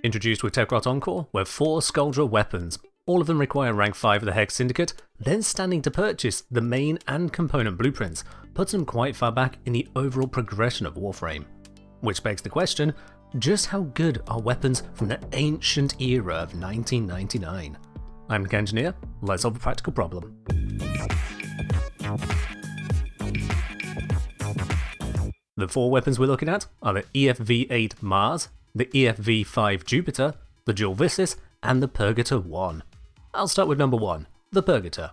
Introduced with Tekrot Encore were 4 Scaldra Weapons. All of them require rank 5 of the Hex Syndicate, then standing to purchase the main and component blueprints puts them quite far back in the overall progression of Warframe. Which begs the question, just how good are weapons from the ancient era of 1999? I'm TheKengineer, let's solve a practical problem. The 4 weapons we're looking at are the EFV-8 Mars, the EFV-5 Jupiter, the dual Viciss, and the Purgator 1. I'll start with number 1, the Purgator.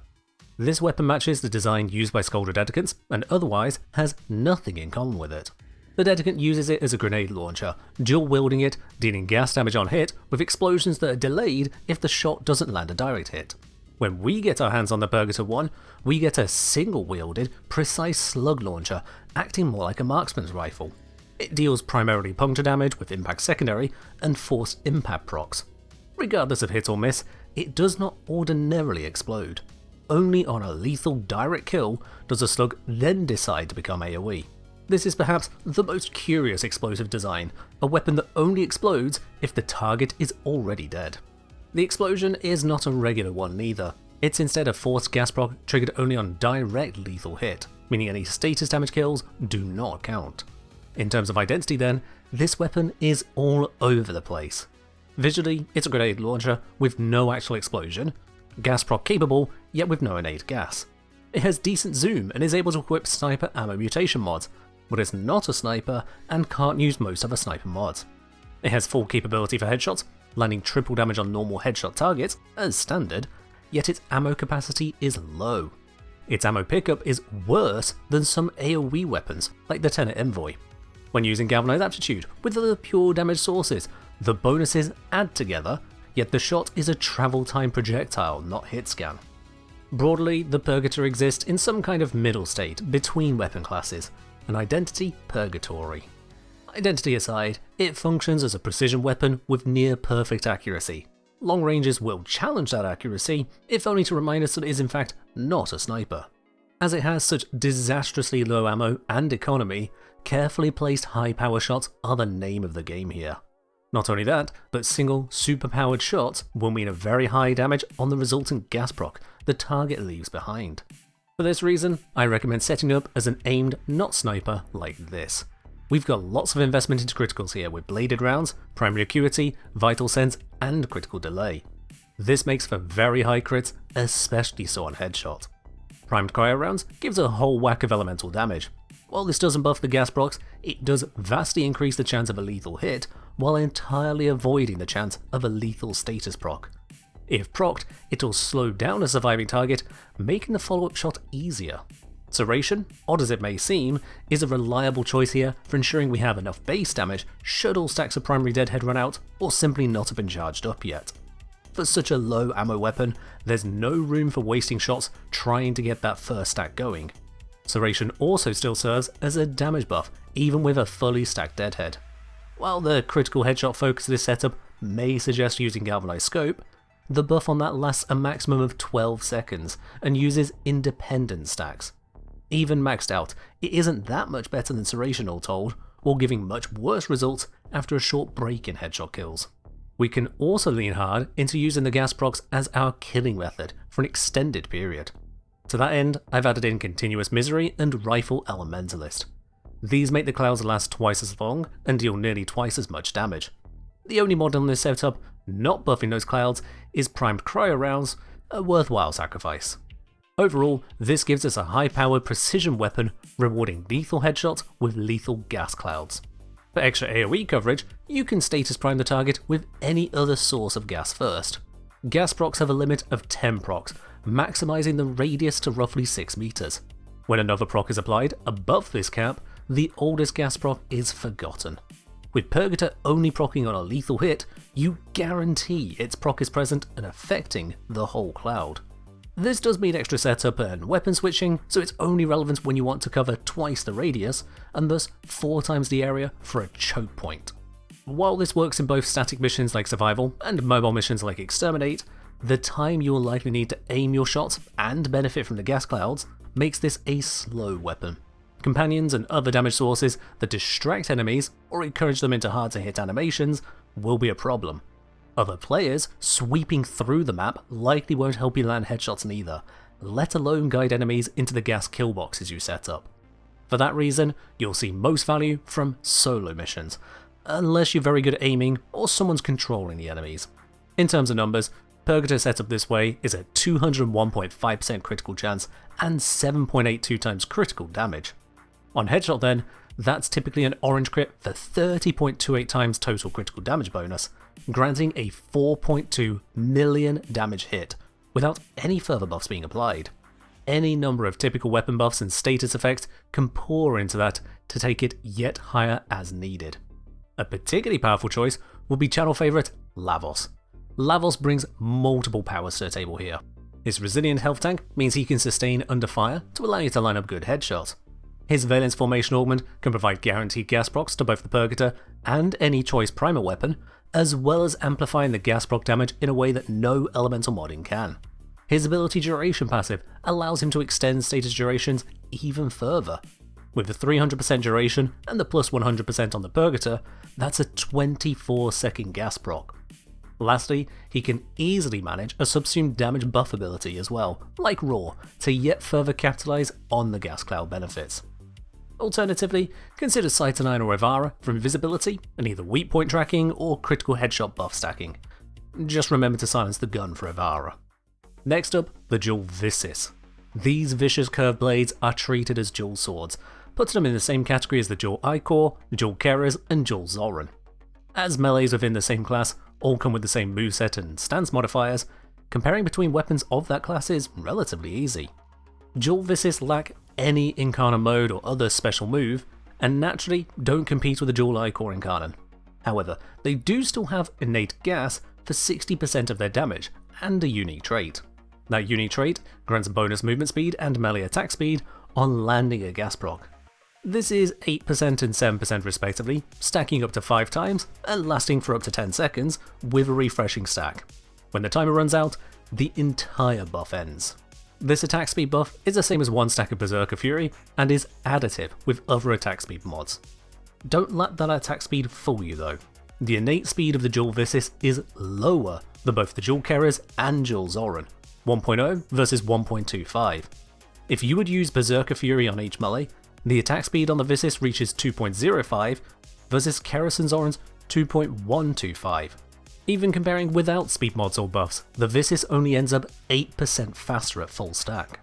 This weapon matches the design used by Scaldra Dedicants, and otherwise has nothing in common with it. The Dedicant uses it as a grenade launcher, dual-wielding it, dealing gas damage on hit, with explosions that are delayed if the shot doesn't land a direct hit. When we get our hands on the Purgator 1, we get a single-wielded, precise slug launcher, acting more like a marksman's rifle. It deals primarily puncture damage with impact secondary and forced impact procs. Regardless of hit or miss, it does not ordinarily explode. Only on a lethal direct kill does a slug then decide to become AoE. This is perhaps the most curious explosive design, a weapon that only explodes if the target is already dead. The explosion is not a regular one neither. It's instead a forced gas proc triggered only on direct lethal hit, meaning any status damage kills do not count. In terms of identity then, this weapon is all over the place. Visually, it's a grenade launcher with no actual explosion, gas proc capable, yet with no innate gas. It has decent zoom and is able to equip sniper ammo mutation mods, but it's not a sniper and can't use most other sniper mods. It has full capability for headshots, landing triple damage on normal headshot targets as standard, yet its ammo capacity is low. Its ammo pickup is worse than some AoE weapons, like the Tenet Envoy. When using Galvanized Aptitude with the pure damage sources, the bonuses add together, yet the shot is a travel time projectile, not hit scan. Broadly, the Purgator exists in some kind of middle state between weapon classes, an identity purgatory. Identity aside, it functions as a precision weapon with near perfect accuracy. Long ranges will challenge that accuracy, if only to remind us that it is in fact not a sniper. As it has such disastrously low ammo and economy, carefully placed high power shots are the name of the game here. Not only that, but single super-powered shots will mean a very high damage on the resultant gas proc the target leaves behind. For this reason, I recommend setting up as an aimed not sniper like this. We've got lots of investment into criticals here with bladed rounds, primary acuity, vital sense, and critical delay. This makes for very high crits, especially so on headshot. Primed cryo rounds gives a whole whack of elemental damage. While this doesn't buff the gas procs, it does vastly increase the chance of a lethal hit, while entirely avoiding the chance of a lethal status proc. If procced, it'll slow down a surviving target, making the follow-up shot easier. Serration, odd as it may seem, is a reliable choice here for ensuring we have enough base damage should all stacks of primary deadhead run out or simply not have been charged up yet. For such a low ammo weapon, there's no room for wasting shots trying to get that first stack going. Serration also still serves as a damage buff, even with a fully stacked deadhead. While the critical headshot focus of this setup may suggest using Galvanized Scope, the buff on that lasts a maximum of 12 seconds and uses independent stacks. Even maxed out, it isn't that much better than Serration all told, while giving much worse results after a short break in headshot kills. We can also lean hard into using the gas procs as our killing method for an extended period. To that end, I've added in Continuous Misery and Rifle Elementalist. These make the clouds last twice as long and deal nearly twice as much damage. The only mod on this setup not buffing those clouds is Primed Cryo rounds, a worthwhile sacrifice. Overall, this gives us a high-powered precision weapon rewarding lethal headshots with lethal gas clouds. For extra AoE coverage, you can status prime the target with any other source of gas first. Gas procs have a limit of 10 procs, maximizing the radius to roughly 6 meters. When another proc is applied above this cap, the oldest gas proc is forgotten. With Purgator only proccing on a lethal hit, you guarantee its proc is present and affecting the whole cloud. This does mean extra setup and weapon switching, so it's only relevant when you want to cover twice the radius, and thus 4 times the area for a choke point. While this works in both static missions like Survival and mobile missions like Exterminate, the time you will likely need to aim your shots and benefit from the gas clouds makes this a slow weapon. Companions and other damage sources that distract enemies or encourage them into hard to hit animations will be a problem. Other players sweeping through the map likely won't help you land headshots neither, let alone guide enemies into the gas kill boxes you set up. For that reason, you'll see most value from solo missions, unless you're very good at aiming or someone's controlling the enemies. In terms of numbers, Purgator set up this way is a 201.5% critical chance and 7.82 times critical damage. On headshot then, that's typically an orange crit for 30.28 times total critical damage bonus, granting a 4.2 million damage hit, without any further buffs being applied. Any number of typical weapon buffs and status effects can pour into that to take it yet higher as needed. A particularly powerful choice will be channel favourite Lavos. Lavos brings multiple powers to the table here. His resilient health tank means he can sustain under fire to allow you to line up good headshots. His Valence Formation Augment can provide guaranteed gas procs to both the Purgator and any choice primer weapon, as well as amplifying the gas proc damage in a way that no elemental modding can. His ability duration passive allows him to extend status durations even further. With the 300% duration and the plus 100% on the Purgator, that's a 24-second gas proc. Lastly, he can easily manage a subsumed damage buff ability as well, like Raw, to yet further capitalise on the gas cloud benefits. Alternatively, consider Sightonine or Evara for invisibility and either weak point tracking or critical headshot buff stacking. Just remember to silence the gun for Evara. Next up, the dual Viciss. These vicious curved blades are treated as dual swords, putting them in the same category as the dual Ichor, dual Keras, and dual Zoran. As melees within the same class all come with the same moveset and stance modifiers, comparing between weapons of that class is relatively easy. Dual Viciss lack any Incarna mode or other special move, and naturally don't compete with the dual Ichor Incarna. However, they do still have innate gas for 60% of their damage, and a unique trait. That unique trait grants bonus movement speed and melee attack speed on landing a gas proc. This is 8% and 7% respectively, stacking up to 5 times and lasting for up to 10 seconds with a refreshing stack. When the timer runs out, the entire buff ends. This attack speed buff is the same as one stack of Berserker Fury and is additive with other attack speed mods. Don't let that attack speed fool you though. The innate speed of the dual Viciss is lower than both the dual Keras and dual Zoran, 1.0 versus 1.25. If you would use Berserker Fury on each melee, the attack speed on the Viciss reaches 2.05 versus Keras and Zoran's 2.125. Even comparing without speed mods or buffs, the Viciss only ends up 8% faster at full stack.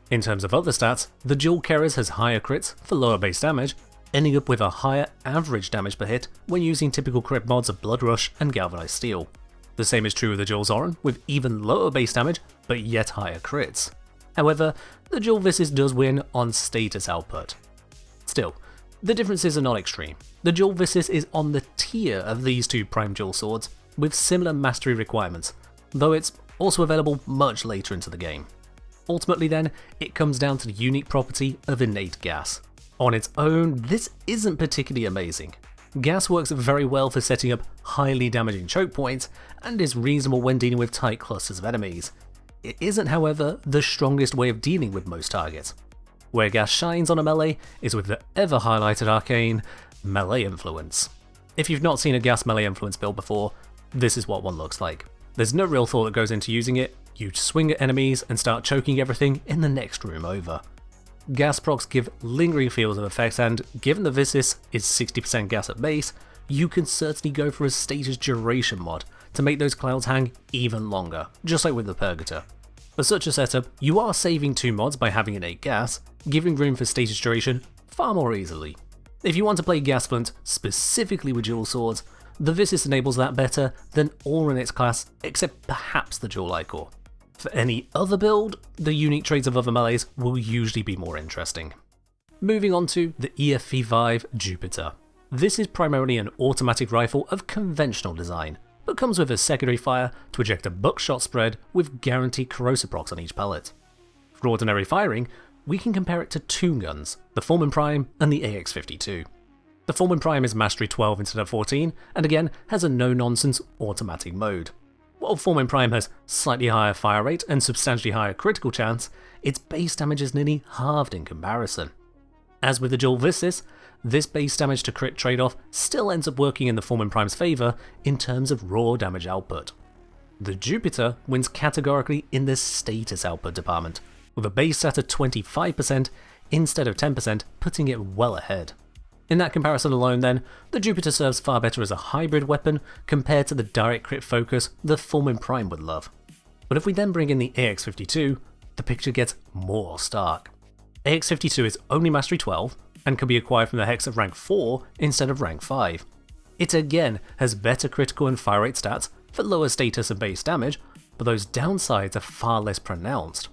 In terms of other stats, the dual Keras has higher crits for lower base damage, ending up with a higher average damage per hit when using typical crit mods of Blood Rush and Galvanized Steel. The same is true of the dual Zoran, with even lower base damage but yet higher crits. However, the dual Viciss does win on status output. Still, the differences are not extreme. The dual Viciss is on the tier of these two prime dual swords, with similar mastery requirements, though it's also available much later into the game. Ultimately then, it comes down to the unique property of innate gas. On its own, this isn't particularly amazing. Gas works very well for setting up highly damaging choke points, and is reasonable when dealing with tight clusters of enemies. It isn't, however, the strongest way of dealing with most targets. Where gas shines on a melee is with the ever highlighted arcane melee influence. If you've not seen a gas melee influence build before, this is what one looks like. There's no real thought that goes into using it, you swing at enemies and start choking everything in the next room over. Gas procs give lingering feels of effects, and given the Viciss is 60% gas at base, you can certainly go for a status duration mod to make those clouds hang even longer, just like with the Purgator. For such a setup, you are saving 2 mods by having innate gas, giving room for status duration far more easily. If you want to play Gasfluent specifically with dual swords, the Viciss enables that better than all in its class except perhaps the dual Ichor. For any other build, the unique traits of other melees will usually be more interesting. Moving on to the EFV-5 Jupiter. This is primarily an automatic rifle of conventional design, but comes with a secondary fire to eject a buckshot spread with guaranteed corrosive procs on each pellet. For ordinary firing, we can compare it to 2 guns, the Foreman Prime and the AX-52. The Foreman Prime is Mastery 12 instead of 14, and again has a no-nonsense automatic mode. While Foreman Prime has slightly higher fire rate and substantially higher critical chance, its base damage is nearly halved in comparison. As with the dual Viciss, this base damage to crit trade-off still ends up working in the Foreman Prime's favour in terms of raw damage output. The Jupiter wins categorically in the status output department, with a base stat at 25% instead of 10%, putting it well ahead. In that comparison alone then, the Jupiter serves far better as a hybrid weapon compared to the direct crit focus the Foreman Prime would love. But if we then bring in the AX-52, the picture gets more stark. AX-52 is only Mastery 12, and can be acquired from the Hex of rank 4 instead of rank 5. It again has better critical and fire rate stats for lower status and base damage, but those downsides are far less pronounced.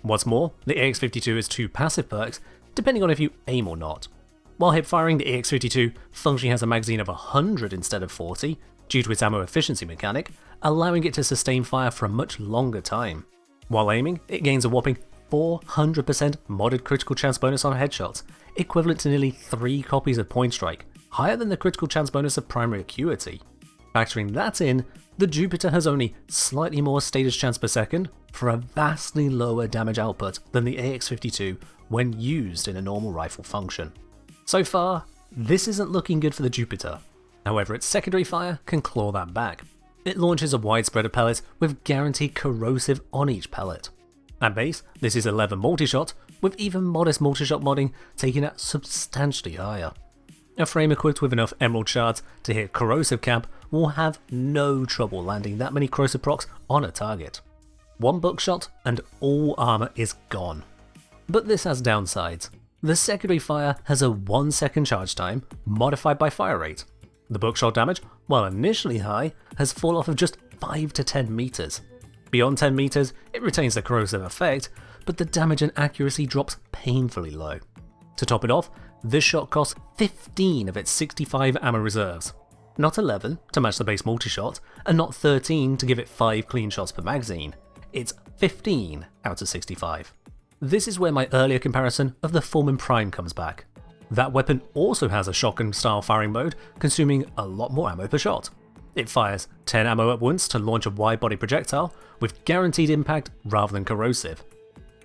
What's more, the AX-52 has 2 passive perks, depending on if you aim or not. While hip firing, the AX-52 functionally has a magazine of 100 instead of 40, due to its ammo efficiency mechanic, allowing it to sustain fire for a much longer time. While aiming, it gains a whopping 400% modded critical chance bonus on headshots, equivalent to nearly 3 copies of Point Strike, higher than the critical chance bonus of primary acuity. Factoring that in, the Jupiter has only slightly more status chance per second for a vastly lower damage output than the AX-52 when used in a normal rifle function. So far, this isn't looking good for the Jupiter. However, its secondary fire can claw that back. It launches a wide spread of pellets with guaranteed corrosive on each pellet. At base, this is 11 multi-shot, with even modest multi-shot modding taking it substantially higher. A frame equipped with enough emerald shards to hit corrosive cap will have no trouble landing that many corrosive procs on a target. One buckshot and all armor is gone. But this has downsides. The secondary fire has a 1 second charge time, modified by fire rate. The buckshot damage, while initially high, has fallen off of just 5 to 10 meters. Beyond 10 meters, it retains the corrosive effect, but the damage and accuracy drops painfully low. To top it off, this shot costs 15 of its 65 ammo reserves. Not 11 to match the base multi-shot, and not 13 to give it 5 clean shots per magazine. It's 15 out of 65. This is where my earlier comparison of the Foreman Prime comes back. That weapon also has a shotgun style firing mode, consuming a lot more ammo per shot. It fires 10 ammo at once to launch a wide body projectile, with guaranteed impact rather than corrosive.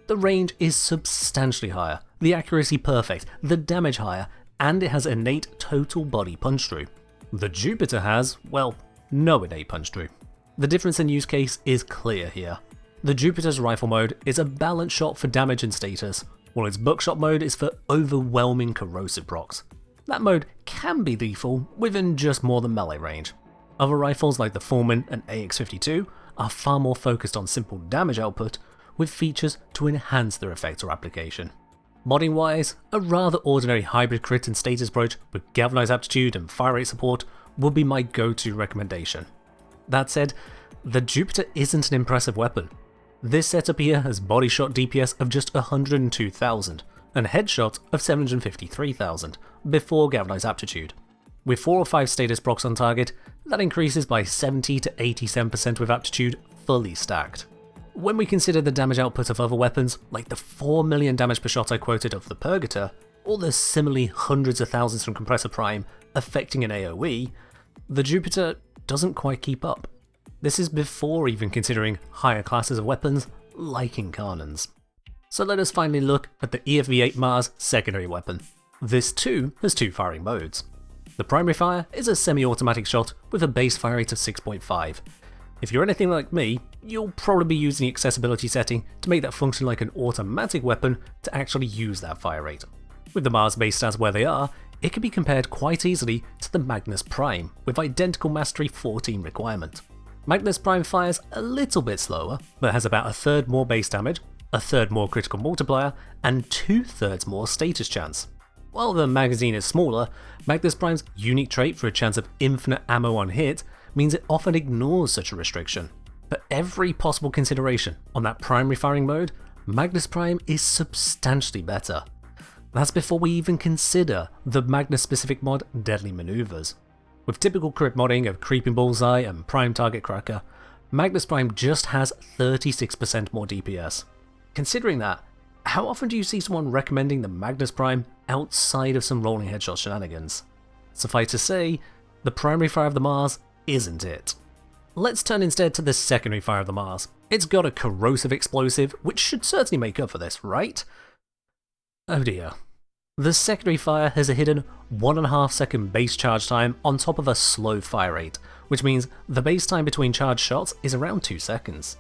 The range is substantially higher, the accuracy perfect, the damage higher, and it has innate total body punch through. The Jupiter has, well, no innate punch through. The difference in use case is clear here. The Jupiter's rifle mode is a balanced shot for damage and status, while its buckshot mode is for overwhelming corrosive procs. That mode can be lethal within just more than melee range. Other rifles like the Foreman and AX-52 are far more focused on simple damage output, with features to enhance their effect or application. Modding wise, a rather ordinary hybrid crit and status approach with galvanized aptitude and fire rate support would be my go-to recommendation. That said, the Jupiter isn't an impressive weapon. This setup here has body shot DPS of just 102,000 and headshot of 753,000 before galvanized aptitude. With 4 or 5 status procs on target, that increases by 70 to 87% with aptitude fully stacked. When we consider the damage output of other weapons, like the 4 million damage per shot I quoted of the Purgator, or the similarly hundreds of thousands from Compressor Prime affecting an AoE, the Jupiter doesn't quite keep up. This is before even considering higher classes of weapons, like Incarnans. So let us finally look at the EFV-8 Mars secondary weapon. This too has 2 firing modes. The primary fire is a semi-automatic shot with a base fire rate of 6.5. If you're anything like me, you'll probably be using the accessibility setting to make that function like an automatic weapon to actually use that fire rate. With the Mars base stats where they are, it can be compared quite easily to the Magnus Prime, with identical Mastery 14 requirement. Magnus Prime fires a little bit slower, but has about 1/3 more base damage, 1/3 more critical multiplier, and 2/3 more status chance. While the magazine is smaller, Magnus Prime's unique trait for a chance of infinite ammo on hit means it often ignores such a restriction. For every possible consideration on that primary firing mode, Magnus Prime is substantially better. That's before we even consider the Magnus specific mod Deadly Maneuvers. With typical crit modding of Creeping Bullseye and Prime Target Cracker, Magnus Prime just has 36% more DPS. Considering that, how often do you see someone recommending the Magnus Prime outside of some rolling headshot shenanigans? Suffice to say, the primary fire of the Mars isn't it. Let's turn instead to the secondary fire of the Mars. It's got a corrosive explosive, which should certainly make up for this, right? Oh dear. The secondary fire has a hidden 1.5 second base charge time on top of a slow fire rate, which means the base time between charged shots is around 2 seconds.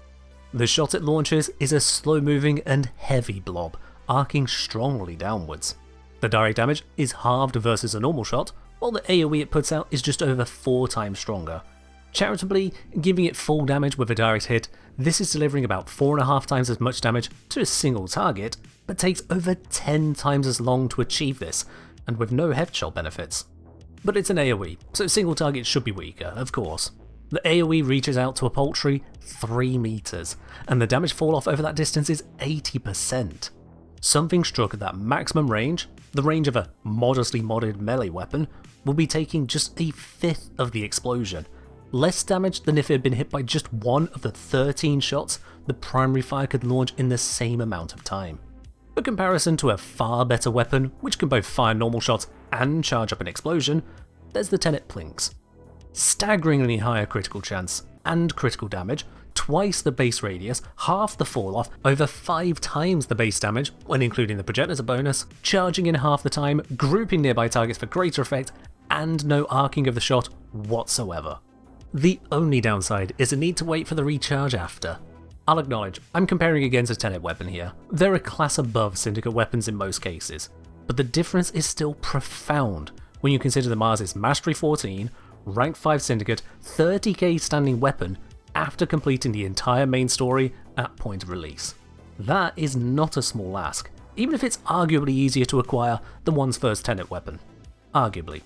The shot it launches is a slow moving and heavy blob, arcing strongly downwards. The direct damage is halved versus a normal shot, while the AoE it puts out is just over 4 times stronger. Charitably giving it full damage with a direct hit, this is delivering about 4.5 times as much damage to a single target, but takes over 10 times as long to achieve this, and with no headshot benefits. But it's an AoE, so single targets should be weaker, of course. The AoE reaches out to a paltry 3 meters, and the damage fall off over that distance is 80%. Something struck at that maximum range, the range of a modestly modded melee weapon, will be taking just a fifth of the explosion. Less damage than if it had been hit by just one of the 13 shots the primary fire could launch in the same amount of time. A comparison to a far better weapon, which can both fire normal shots and charge up an explosion, there's the Tenet Plinks. Staggeringly higher critical chance and critical damage, twice the base radius, half the fall off, over 5 times the base damage when including the project as a bonus, charging in half the time, grouping nearby targets for greater effect, and no arcing of the shot whatsoever. The only downside is a need to wait for the recharge after. I'll acknowledge, I'm comparing against a Tenet weapon here. They're a class above Syndicate weapons in most cases, but the difference is still profound when you consider the Mars is Mastery 14, Rank 5 Syndicate, 30k standing weapon after completing the entire main story at point of release. That is not a small ask, even if it's arguably easier to acquire than one's first Tenet weapon. Arguably.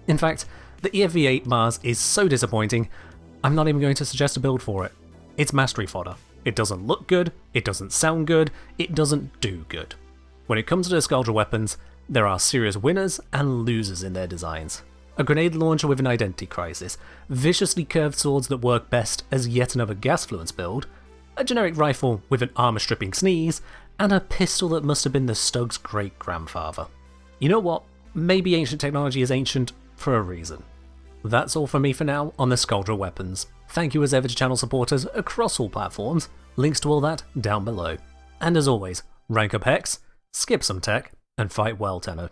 In fact, the EFV-8 Mars is so disappointing, I'm not even going to suggest a build for it. It's mastery fodder. It doesn't look good, it doesn't sound good, it doesn't do good. When it comes to the Scaldra Weapons, there are serious winners and losers in their designs. A grenade launcher with an identity crisis, viciously curved swords that work best as yet another gas fluence build, a generic rifle with an armor-stripping sneeze, and a pistol that must have been the Stug's great-grandfather. You know what? Maybe ancient technology is ancient for a reason. That's all from me for now on the Scaldra Weapons. Thank you as ever to channel supporters across all platforms, links to all that down below. And as always, rank up Hex, skip some tech, and fight well, Tenno.